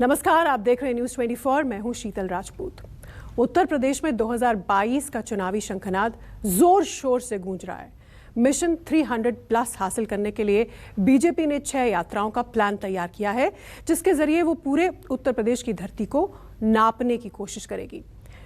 नमस्कार, आप देख रहे हैं न्यूज़ 24। मैं हूं शीतल राजपूत। उत्तर प्रदेश में 2022 का चुनावी शंखनाद जोर शोर से गूंज रहा है। मिशन 300 प्लस हासिल करने के लिए बीजेपी ने 6 यात्राओं का प्लान तैयार किया है, जिसके जरिए वो पूरे उत्तर प्रदेश की धरती को नापने की कोशिश करेगी।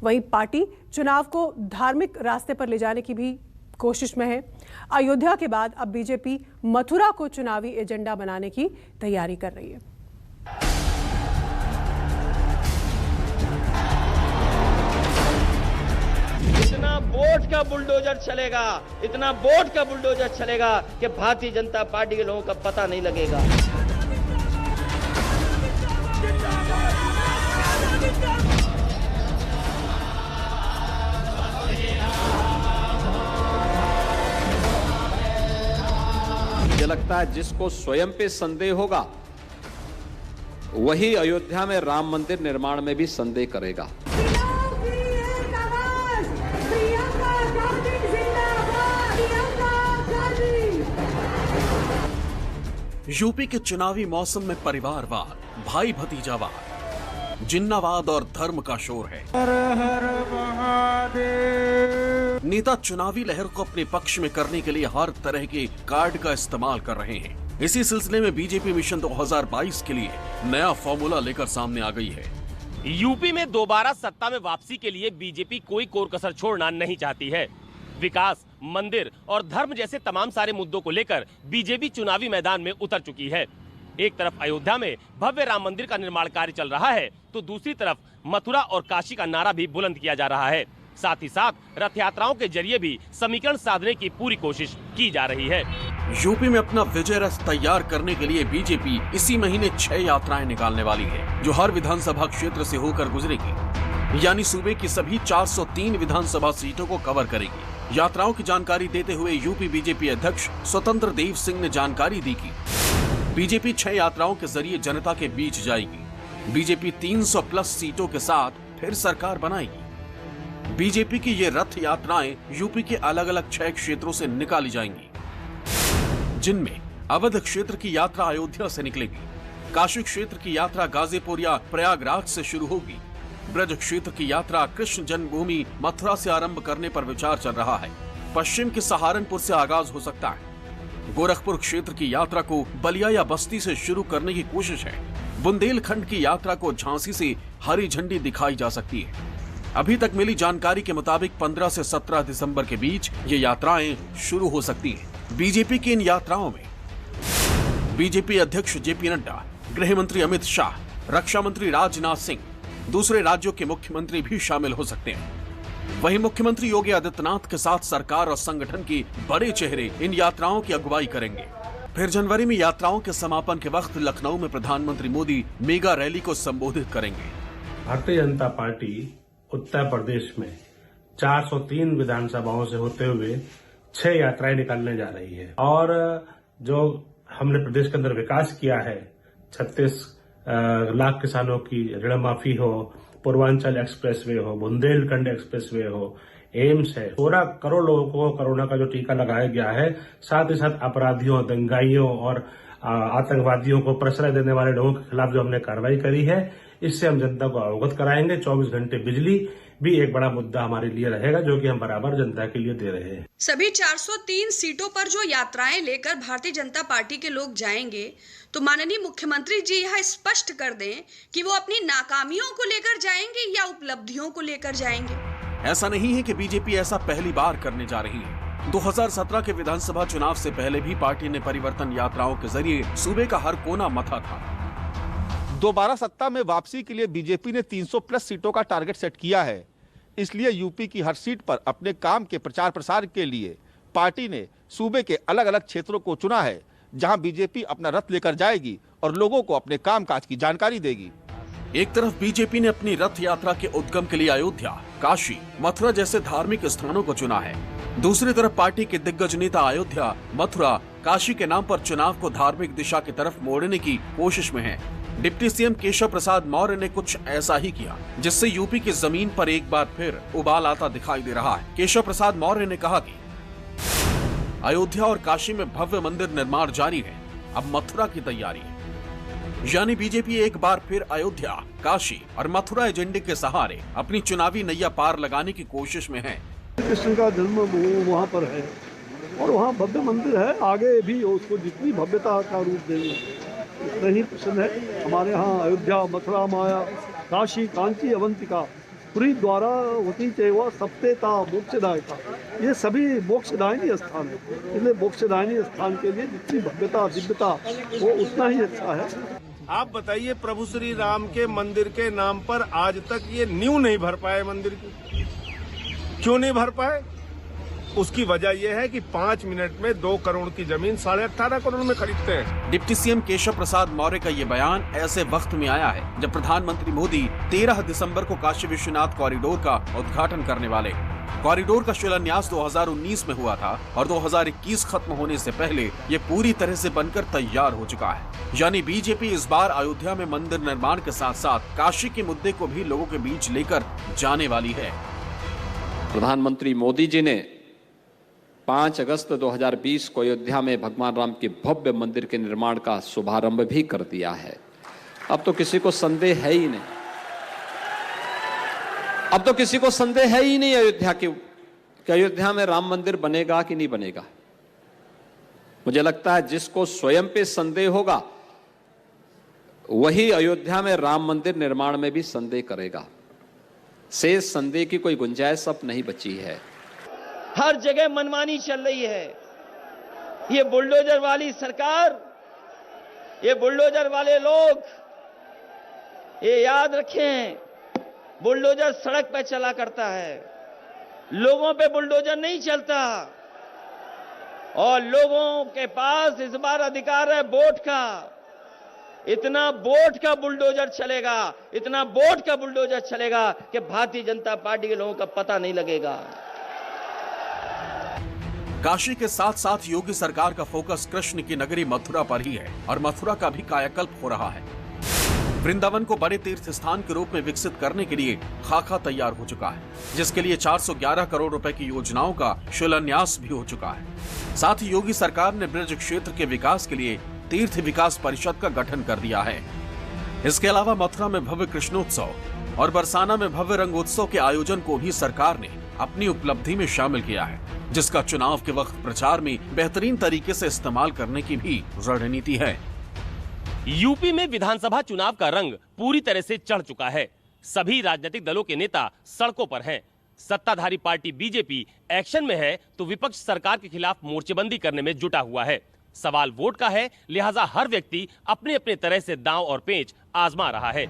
वहीं पार्टी चुनाव को धार्मिक रास्ते पर ले जाने की भी कोशिश में है। अयोध्या के बाद अब बीजेपी मथुरा को चुनावी एजेंडा बनाने की तैयारी कर रही है। इतना वोट का बुलडोजर चलेगा, इतना वोट का बुलडोजर चलेगा कि भारतीय जनता पार्टी के लोगों का पता नहीं लगेगा। मुझे लगता है जिसको स्वयं पे संदेह होगा वही अयोध्या में राम मंदिर निर्माण में भी संदेह करेगा। यूपी के चुनावी मौसम में परिवारवाद, भाई भतीजावाद, जिन्नावाद और धर्म का शोर है। हर हर महादेव। नेता चुनावी लहर को अपने पक्ष में करने के लिए हर तरह के कार्ड का इस्तेमाल कर रहे हैं। इसी सिलसिले में बीजेपी मिशन 2022 के लिए नया फॉर्मूला लेकर सामने आ गई है। यूपी में दोबारा सत्ता में वापसी के लिए बीजेपी कोई कोर कसर छोड़ना नहीं चाहती है। विकास, मंदिर और धर्म जैसे तमाम सारे मुद्दों को लेकर बीजेपी चुनावी मैदान में उतर चुकी है। एक तरफ अयोध्या में भव्य राम मंदिर का निर्माण कार्य चल रहा है, तो दूसरी तरफ मथुरा और काशी का नारा भी बुलंद किया जा रहा है। साथ ही साथ रथ यात्राओं के जरिए भी समीकरण साधने की पूरी कोशिश की जा रही है। यूपी में अपना विजय रथ तैयार करने के लिए बीजेपी इसी महीने 6 यात्राएं निकालने वाली है, जो हर विधानसभा क्षेत्र से होकर गुजरेगी, यानी सूबे की सभी 403 विधानसभा सीटों को कवर करेगी। यात्राओं की जानकारी देते हुए यूपी बीजेपी अध्यक्ष स्वतंत्र देव सिंह ने जानकारी दी कि बीजेपी 6 यात्राओं के जरिए जनता के बीच जाएगी। बीजेपी 300 प्लस सीटों के साथ फिर सरकार बनाएगी। बीजेपी की ये रथ यात्राएं यूपी के अलग अलग 6 क्षेत्रों से निकाली जाएंगी, जिनमें अवध क्षेत्र की यात्रा अयोध्या से निकलेगी, काशी क्षेत्र की यात्रा गाजीपुर या प्रयागराज से शुरू होगी, ब्रज क्षेत्र की यात्रा कृष्ण जन्मभूमि मथुरा से आरंभ करने पर विचार चल रहा है। पश्चिम के सहारनपुर से आगाज हो सकता है। गोरखपुर क्षेत्र की यात्रा को बलिया या बस्ती से शुरू करने की कोशिश है। बुंदेलखंड की यात्रा को झांसी से हरी झंडी दिखाई जा सकती है। अभी तक मिली जानकारी के मुताबिक 15 से 17 दिसंबर के बीच ये यात्राएं शुरू हो सकती हैं। बीजेपी की इन यात्राओं में बीजेपी अध्यक्ष जेपी नड्डा, गृह मंत्री अमित शाह, रक्षा मंत्री राजनाथ सिंह, दूसरे राज्यों के मुख्यमंत्री भी शामिल हो सकते हैं। वहीं मुख्यमंत्री योगी आदित्यनाथ के साथ सरकार और संगठन के बड़े चेहरे इन यात्राओं की अगुवाई करेंगे। फिर जनवरी में यात्राओं के समापन के वक्त लखनऊ में प्रधानमंत्री मोदी मेगा रैली को संबोधित करेंगे। भारतीय जनता पार्टी उत्तर प्रदेश में 403 विधानसभाओं से होते हुए 6 यात्राएं निकालने जा रही है। और जो हमने प्रदेश के अंदर विकास किया है, 36 लाख किसानों की ऋण माफी हो, पूर्वांचल एक्सप्रेसवे हो, बुंदेलखंड एक्सप्रेसवे हो, एम्स है, 16 करोड़ लोगों को कोरोना का जो टीका लगाया गया है, साथ ही साथ अपराधियों, दंगाइयों और आतंकवादियों को प्रश्रय देने वाले लोगों के खिलाफ जो हमने कार्रवाई करी है, इससे हम जनता को अवगत कराएंगे। 24 घंटे बिजली भी एक बड़ा मुद्दा हमारे लिए रहेगा, जो कि हम बराबर जनता के लिए दे रहे हैं। सभी 403 सीटों पर जो यात्राएं लेकर भारतीय जनता पार्टी के लोग जाएंगे, तो माननीय मुख्यमंत्री जी यह स्पष्ट कर दें कि वो अपनी नाकामियों को लेकर जाएंगे या उपलब्धियों को लेकर जाएंगे। ऐसा नहीं है कि बीजेपी ऐसा पहली बार करने जा रही है। 2017 के विधानसभा चुनाव से पहले भी पार्टी ने परिवर्तन यात्राओं के जरिए सूबे का हर कोना मथा था। दोबारा सत्ता में वापसी के लिए बीजेपी ने 300 प्लस सीटों का टारगेट सेट किया है। इसलिए यूपी की हर सीट पर अपने काम के प्रचार प्रसार के लिए पार्टी ने सूबे के अलग अलग क्षेत्रों को चुना है, जहां बीजेपी अपना रथ लेकर जाएगी और लोगों को अपने कामकाज की जानकारी देगी। एक तरफ बीजेपी ने अपनी रथ यात्रा के उद्गम के लिए अयोध्या, काशी, मथुरा जैसे धार्मिक स्थानों को चुना है। दूसरी तरफ पार्टी के दिग्गज नेता अयोध्या, मथुरा, काशी के नाम पर चुनाव को धार्मिक दिशा की तरफ मोड़ने की कोशिश में है। डिप्टी सीएम केशव प्रसाद मौर्य ने कुछ ऐसा ही किया, जिससे यूपी की जमीन पर एक बार फिर उबाल आता दिखाई दे रहा है। केशव प्रसाद मौर्य ने कहा कि अयोध्या और काशी में भव्य मंदिर निर्माण जारी है, अब मथुरा की तैयारी है। यानी बीजेपी एक बार फिर अयोध्या, काशी और मथुरा एजेंडे के सहारे अपनी चुनावी नैया पार लगाने की कोशिश में है। कृष्ण का जन्म वहाँ पर है और वहाँ भव्य मंदिर है, आगे भी उसको जितनी भव्यता का रूप देंगे उतना ही प्रसन्न है। हमारे यहाँ अयोध्या, मथुरा, माया, काशी, कांची, अवंतिका, पुरी द्वारा होती चेवा सप्तेता मोक्षदायिका, ये सभी मोक्षदायिनी स्थान है। इसलिए मोक्षदायिनी स्थान के लिए जितनी भव्यता, दिव्यता वो उतना ही अच्छा है। आप बताइए, प्रभु श्री राम के मंदिर के नाम पर आज तक ये नींव नहीं भर पाए मंदिर की। क्यों नहीं भर पाए? उसकी वजह यह है कि 5 मिनट में 2 करोड़ की जमीन 18.5 करोड़ में खरीदते हैं। डिप्टी सीएम केशव प्रसाद मौर्य का ये बयान ऐसे वक्त में आया है जब प्रधानमंत्री मोदी 13 दिसंबर को काशी विश्वनाथ कॉरिडोर का उद्घाटन करने वाले। कॉरिडोर का शिलान्यास 2019 में हुआ था और 2021 खत्म होने से पहले ये पूरी तरह से बनकर तैयार हो चुका है। यानी बीजेपी इस बार अयोध्या में मंदिर निर्माण के साथ साथ काशी के मुद्दे को भी लोगों के बीच लेकर जाने वाली है। प्रधानमंत्री मोदी जी ने 5 अगस्त 2020 को अयोध्या में भगवान राम के भव्य मंदिर के निर्माण का शुभारंभ भी कर दिया है। अब तो किसी को संदेह है ही नहीं, अब तो किसी को संदेह है ही नहीं अयोध्या कि अयोध्या में राम मंदिर बनेगा कि नहीं बनेगा। मुझे लगता है जिसको स्वयं पे संदेह होगा वही अयोध्या में राम मंदिर निर्माण में भी संदेह करेगा। शेष संदेह की कोई गुंजाइश अब नहीं बची है। हर जगह मनमानी चल रही है। ये बुलडोजर वाली सरकार, ये बुलडोजर वाले लोग, ये याद रखें, बुलडोजर सड़क पे चला करता है, लोगों पे बुलडोजर नहीं चलता। और लोगों के पास इस बार अधिकार है वोट का। इतना वोट का बुलडोजर चलेगा, इतना वोट का बुलडोजर चलेगा कि भारतीय जनता पार्टी के लोगों का पता नहीं लगेगा। काशी के साथ साथ योगी सरकार का फोकस कृष्ण की नगरी मथुरा पर ही है और मथुरा का भी कायाकल्प हो रहा है। वृंदावन को बड़े तीर्थ स्थान के रूप में विकसित करने के लिए खाका तैयार हो चुका है, जिसके लिए 411 करोड़ रुपए की योजनाओं का शिलान्यास भी हो चुका है। साथ ही योगी सरकार ने ब्रज क्षेत्र के विकास के लिए तीर्थ विकास परिषद का गठन कर दिया है। इसके अलावा मथुरा में भव्य कृष्णोत्सव और बरसाना में भव्य रंगोत्सव के आयोजन को भी सरकार ने अपनी उपलब्धि में शामिल किया है, जिसका चुनाव के वक्त प्रचार में बेहतरीन तरीके से इस्तेमाल करने की भी रणनीति है। यूपी में विधानसभा चुनाव का रंग पूरी तरह से चढ़ चुका है। सभी राजनीतिक दलों के नेता सड़कों पर हैं। सत्ताधारी पार्टी बीजेपी एक्शन में है तो विपक्ष सरकार के खिलाफ मोर्चेबंदी करने में जुटा हुआ है। सवाल वोट का है, लिहाजा हर व्यक्ति अपने अपने तरह से दांव और पेंच आजमा रहा है।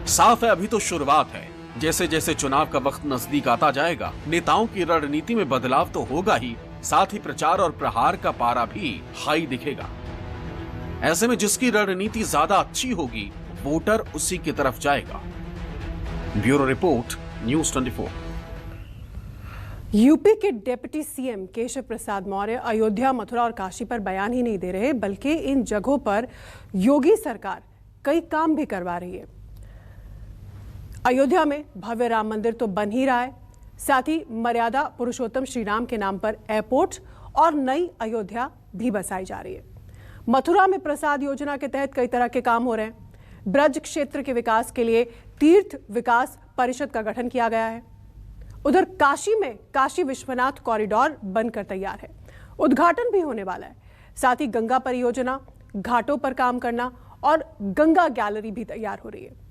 साफ है, अभी तो शुरुआत है। जैसे जैसे चुनाव का वक्त नजदीक आता जाएगा, नेताओं की रणनीति में बदलाव तो होगा ही, साथ ही प्रचार और प्रहार का पारा भी हाई दिखेगा। ऐसे में जिसकी रणनीति ज्यादा अच्छी होगी, वोटर उसी की तरफ जाएगा। Bureau report, news 24। यूपी के डिप्टी सीएम केशव प्रसाद मौर्य अयोध्या, मथुरा और काशी पर बयान ही नहीं दे रहे, बल्कि इन जगहों पर योगी सरकार कई काम भी करवा रही है। अयोध्या में भव्य राम मंदिर तो बन ही रहा है, साथ ही मर्यादा पुरुषोत्तम श्री राम के नाम पर एयरपोर्ट और नई अयोध्या भी बसाई जा रही है। मथुरा में प्रसाद योजना के तहत कई तरह के काम हो रहे हैं। ब्रज क्षेत्र के विकास के लिए तीर्थ विकास परिषद का गठन किया गया है। उधर काशी में काशी विश्वनाथ कॉरिडोर बनकर तैयार है, उद्घाटन भी होने वाला है। साथ ही गंगा परियोजना, घाटों पर काम करना और गंगा गैलरी भी तैयार हो रही है।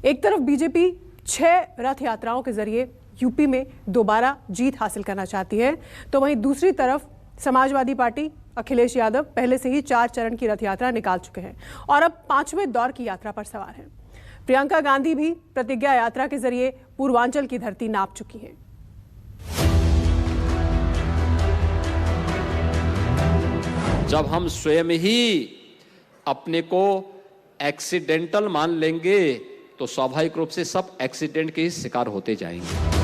एक तरफ बीजेपी 6 रथ यात्राओं के जरिए यूपी में दोबारा जीत हासिल करना चाहती है, तो वहीं दूसरी तरफ समाजवादी पार्टी अखिलेश यादव पहले से ही 4 चरण की रथ यात्रा निकाल चुके हैं और अब 5वें दौर की यात्रा पर सवार हैं। प्रियंका गांधी भी प्रतिज्ञा यात्रा के जरिए पूर्वांचल की धरती नाप चुकी हैं। जब हम स्वयं ही अपने को एक्सीडेंटल मान लेंगे तो स्वाभाविक रूप से सब एक्सीडेंट के ही शिकार होते जाएंगे।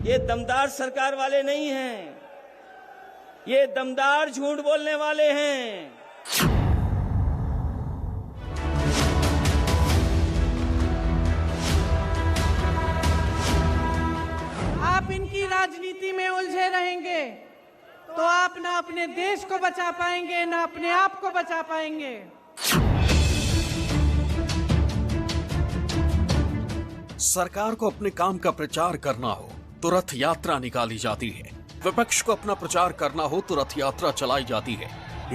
ये दमदार सरकार वाले नहीं हैं, ये दमदार झूठ बोलने वाले हैं। आप ना अपने देश को बचा पाएंगे, ना अपने आप को बचा पाएंगे। सरकार को अपने काम का प्रचार करना हो तो रथ यात्रा निकाली जाती है, विपक्ष को अपना प्रचार करना हो तो रथ यात्रा चलाई जाती है।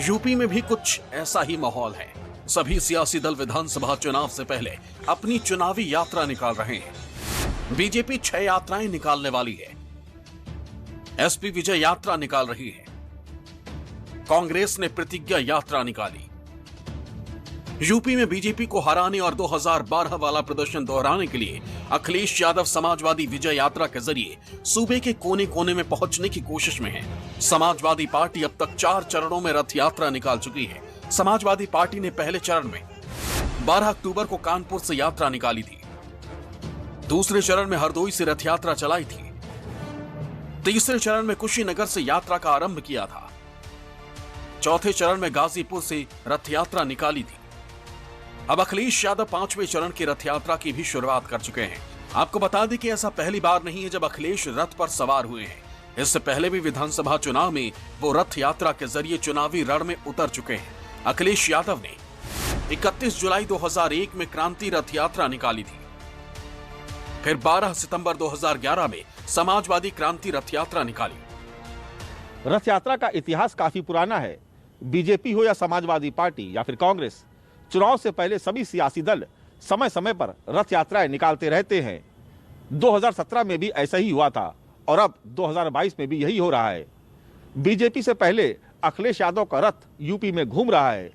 यूपी में भी कुछ ऐसा ही माहौल है। सभी सियासी दल विधानसभा चुनाव से पहले अपनी चुनावी यात्रा निकाल रहे हैं। बीजेपी 6 यात्राएं निकालने वाली है। एसपी विजय यात्रा निकाल रही है। कांग्रेस ने प्रतिज्ञा यात्रा निकाली। यूपी में बीजेपी को हराने और 2012 वाला प्रदर्शन दोहराने के लिए अखिलेश यादव समाजवादी विजय यात्रा के जरिए सूबे के कोने कोने में पहुंचने की कोशिश में है। समाजवादी पार्टी अब तक 4 चरणों में रथ यात्रा निकाल चुकी है। समाजवादी पार्टी ने पहले चरण में 12 अक्टूबर को कानपुर से यात्रा निकाली थी। दूसरे चरण में हरदोई से रथ यात्रा चलाई थी। तीसरे चरण में कुशीनगर से यात्रा का आरंभ किया था। चौथे चरण में गाजीपुर से रथ यात्रा निकाली थी। अब अखिलेश यादव 5वें चरण की रथ यात्रा की भी शुरुआत कर चुके हैं। आपको बता दें कि ऐसा पहली बार नहीं है जब अखिलेश रथ पर सवार हुए हैं। इससे पहले भी विधानसभा चुनाव में वो रथ यात्रा के जरिए चुनावी रण में उतर चुके हैं। अखिलेश यादव ने 31 जुलाई 2001 में क्रांति रथ यात्रा निकाली थी। फिर 12 सितंबर 2011 में समाजवादी क्रांति रथ यात्रा निकाली। रथ यात्रा का इतिहास काफी पुराना है। बीजेपी हो या समाजवादी पार्टी या फिर कांग्रेस, चुनाव से पहले सभी सियासी दल समय समय पर रथ यात्राएं निकालते रहते हैं। 2017 में भी ऐसा ही हुआ था और अब 2022 में भी यही हो रहा है। बीजेपी से पहले अखिलेश यादव का रथ यूपी में घूम रहा है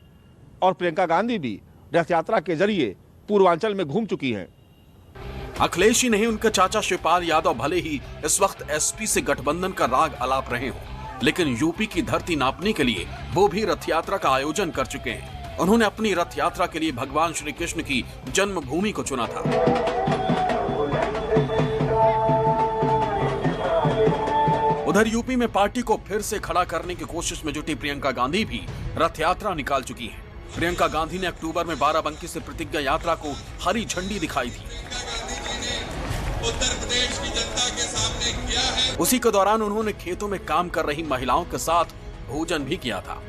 और प्रियंका गांधी भी रथ यात्रा के जरिए पूर्वांचल में घूम चुकी हैं। अखिलेश ही नहीं, उनके चाचा शिवपाल यादव भले ही इस वक्त एसपी से गठबंधन का राग अलाप रहे हो, लेकिन यूपी की धरती नापने के लिए वो भी रथ यात्रा का आयोजन कर चुके हैं। उन्होंने अपनी रथ यात्रा के लिए भगवान श्री कृष्ण की जन्मभूमि को चुना था। उधर यूपी में पार्टी को फिर से खड़ा करने की कोशिश में जुटी प्रियंका गांधी भी रथ यात्रा निकाल चुकी हैं। प्रियंका गांधी ने अक्टूबर में बाराबंकी से प्रतिज्ञा यात्रा को हरी झंडी दिखाई थी। उत्तर प्रदेश की जनता के सामने किया है। उसी के दौरान उन्होंने खेतों में काम कर रही महिलाओं के साथ भोजन भी किया था।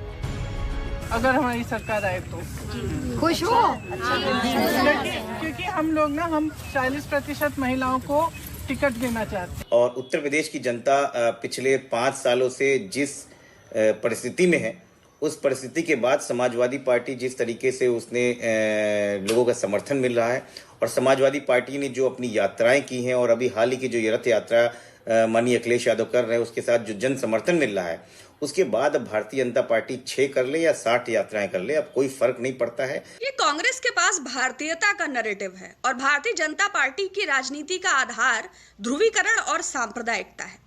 अगर हमारी सरकार आए तो खुश हो, क्योंकि हम लोग ना 40% महिलाओं को टिकट देना चाहते हैं। और उत्तर प्रदेश की जनता पिछले 5 सालों से जिस परिस्थिति में है, उस परिस्थिति के बाद समाजवादी पार्टी जिस तरीके से उसने लोगों का समर्थन मिल रहा है और समाजवादी पार्टी ने जो अपनी यात्राएं की हैं और अभी हाल ही की जो ये रथ यात्रा माननीय अखिलेश यादव कर रहे हैं, उसके साथ जो जन समर्थन मिल रहा है, उसके बाद अब भारतीय जनता पार्टी 6 कर ले या 60 यात्राएं कर ले, अब कोई फर्क नहीं पड़ता है। ये कांग्रेस के पास भारतीयता का नैरेटिव है और भारतीय जनता पार्टी की राजनीति का आधार ध्रुवीकरण और सांप्रदायिकता है।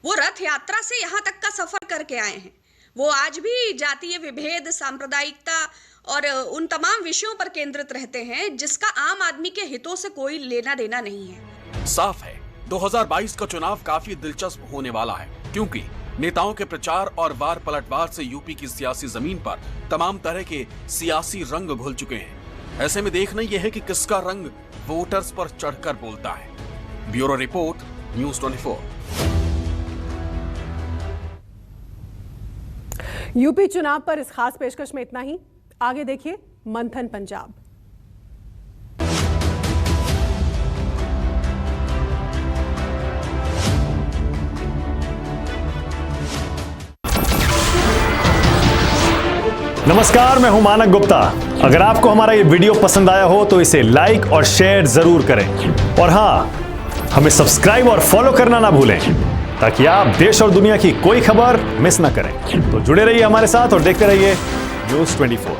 वो रथ यात्रा से यहाँ तक का सफर करके आए हैं। वो आज भी जातीय विभेद, सांप्रदायिकता और उन तमाम विषयों पर केंद्रित रहते हैं जिसका आम आदमी के हितों से कोई लेना देना नहीं है। साफ है 2022 का चुनाव काफी दिलचस्प होने वाला है, क्योंकि नेताओं के प्रचार और वार पलटवार से यूपी की सियासी जमीन पर तमाम तरह के सियासी रंग घुल चुके हैं। ऐसे में देखना यह है कि किसका रंग वोटर्स पर चढ़कर बोलता है। Bureau report, news 24। यूपी चुनाव पर इस खास पेशकश में इतना ही। आगे देखिए मंथन पंजाब। नमस्कार, मैं हूं मानक गुप्ता। अगर आपको हमारा ये वीडियो पसंद आया हो तो इसे लाइक और शेयर जरूर करें और हां, हमें सब्सक्राइब और फॉलो करना ना भूलें ताकि आप देश और दुनिया की कोई खबर मिस ना करें। तो जुड़े रहिए हमारे साथ और देखते रहिए न्यूज़ 24।